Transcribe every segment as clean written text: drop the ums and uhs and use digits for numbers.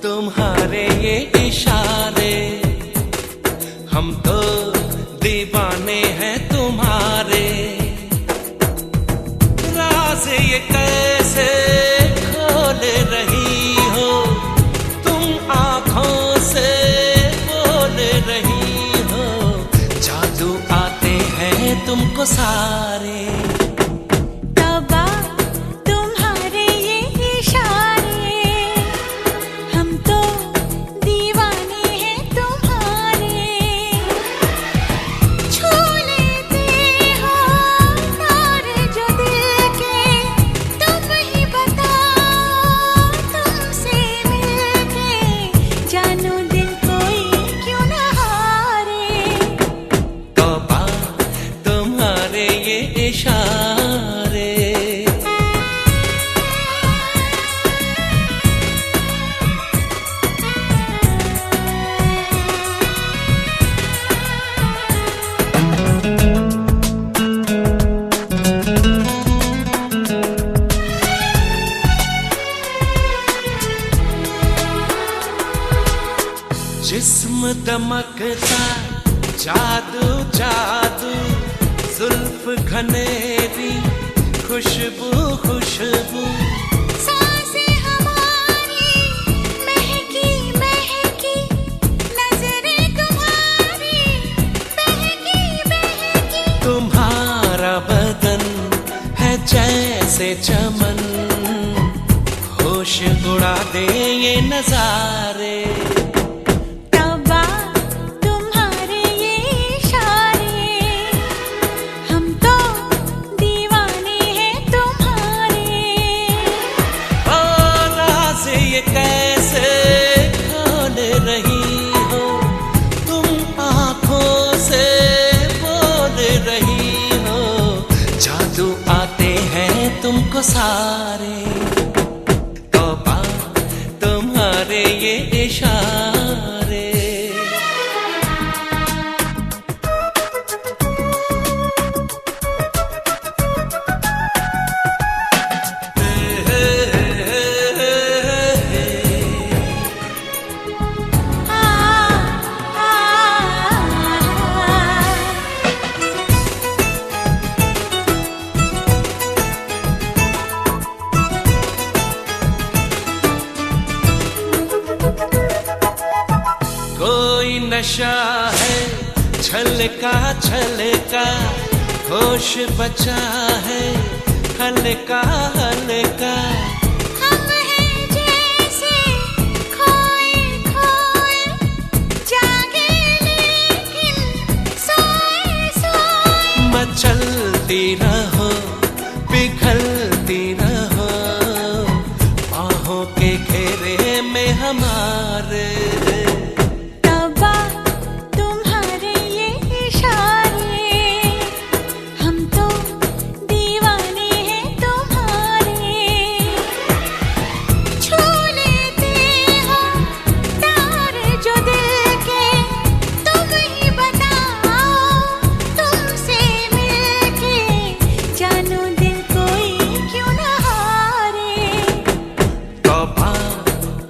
तुम्हारे ये इशारे, हम तो दीवाने हैं तुम्हारे। राज ये कैसे खोल रही हो तुम, आंखों से बोल रही हो। जादू आते हैं तुमको सारे। जिस्म दमकता जादू जादू, जुल्फ घनेरी खुशबू खुशबू। सांसें हमारी महकी महकी, नजरें तुम्हारी बहकी बहकी। तुम्हारा बदन है जैसे चमन, होश उड़ा दे ये नजारे। कैसे खोल रही हो तुम, आंखों से बोल रही हो। जादू आते हैं तुमको सारे। तौबा तुम्हारे ये इशारे। कोई नशा है छलका छलका, होश बचा है हल्का हल्का। हम हैं जैसे खोए खोए, जागे लेकिन सोए सोए। मचलती रहो पिघलती रहो, बाहों के घेरे में हमारे।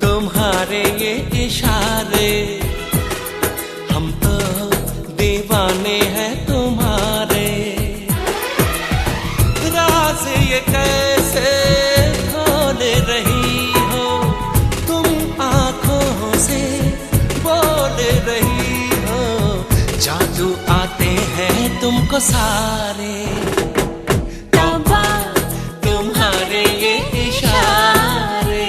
तुम्हारे ये इशारे, हम तो दीवाने हैं तुम्हारे। राज ये कैसे खोल रही हो तुम, आंखों से बोल रही हो। जादू आते हैं तुमको सारे। तौबा तुम्हारे ये इशारे।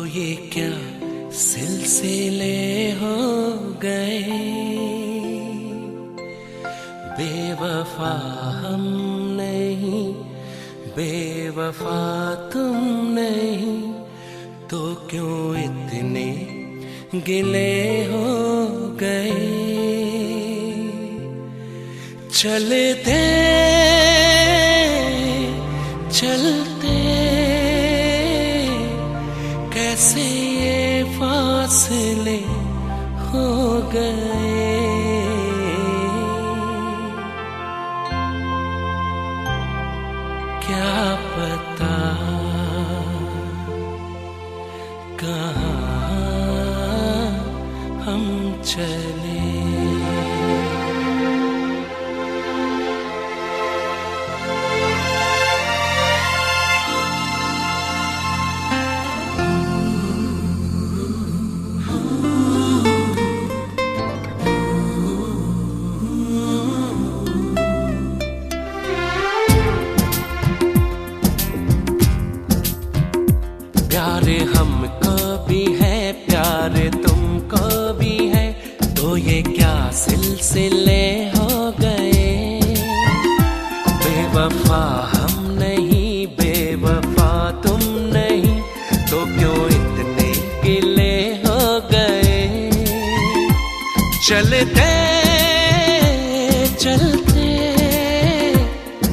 ये क्या सिलसिले हो गए, बेवफा हम नहीं, बेवफा तुम नहीं, तो क्यों इतने गिले हो गए। चलते चलते कैसे ये फासले हो गए। क्या पता कहाँ हम चले। प्यार हमको भी है, प्यार तुमको भी है, तो ये क्या सिलसिले हो गए। बेवफा हम नहीं, बेवफा तुम नहीं, तो क्यों इतने गिले हो गए। चलते चलते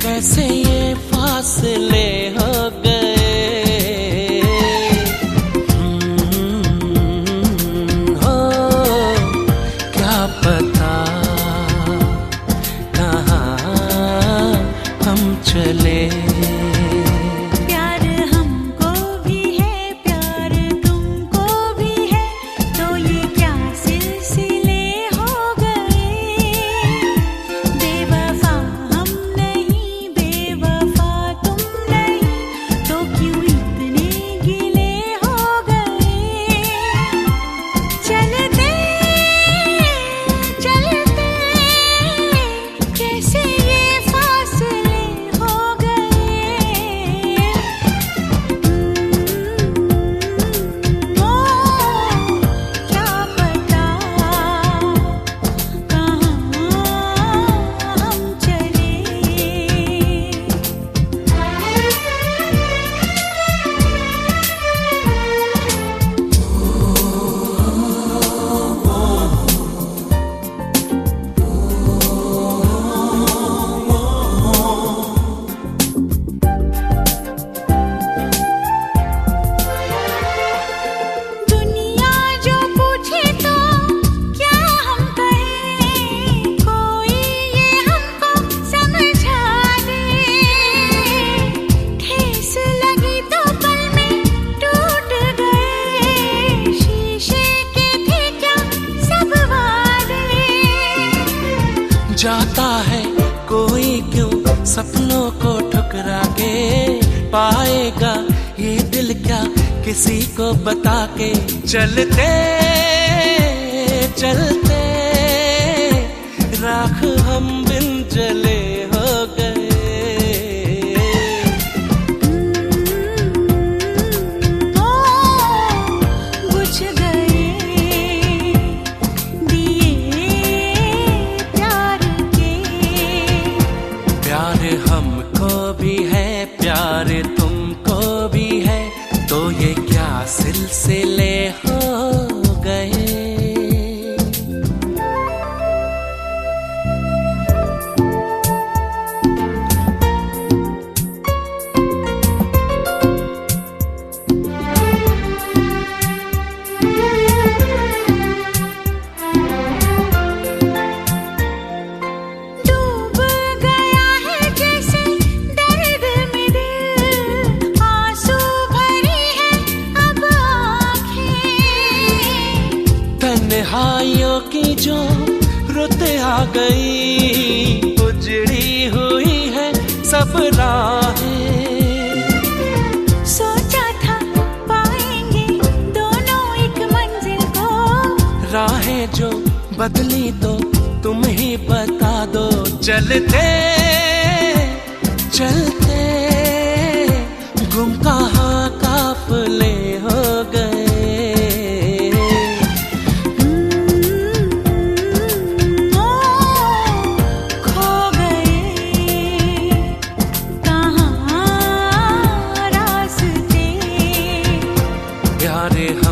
कैसे ये फासले हो गए। चले प्यार हमको भी है, प्यार तुमको भी है, तो ये क्या सिलसिले हो गए। बेवफा हम नहीं, बेवफा तुम नहीं, तो क्यों इतने गिले हो गए। चलते चलते कैसे ये फासले हो गए। ओ क्या पता कहाँ हम चले। दुनिया जो पूछे तो क्या हम कहें, कोई ये हमको समझा दे। ठेस लगी तो पल में टूट गए, शीशे के थे क्या सब वादे। जाता है कोई क्यों सपनों को ठुकरा के, पाएगा ये दिल क्या किसी को बता के। चलते चलते राख हम बिन जले हो गए। बुझ गए दिए प्यार के। प्यार हमको भी है, प्यार तुमको भी है, तो ये क्या सिलसिले हो गए। डूब गया है जैसे दर्द में दिल, आंसू भरी है अब आँखें। तन्हाइयों की जो रुत आ गई, उजड़ी हुई है सब राहें। सोचा था पाएंगे दोनों एक मंजिल को, राहें जो बदली तो तुम ही बता दो। चलते चलते गुम कहाँ काफले हो गए। प्यारे हम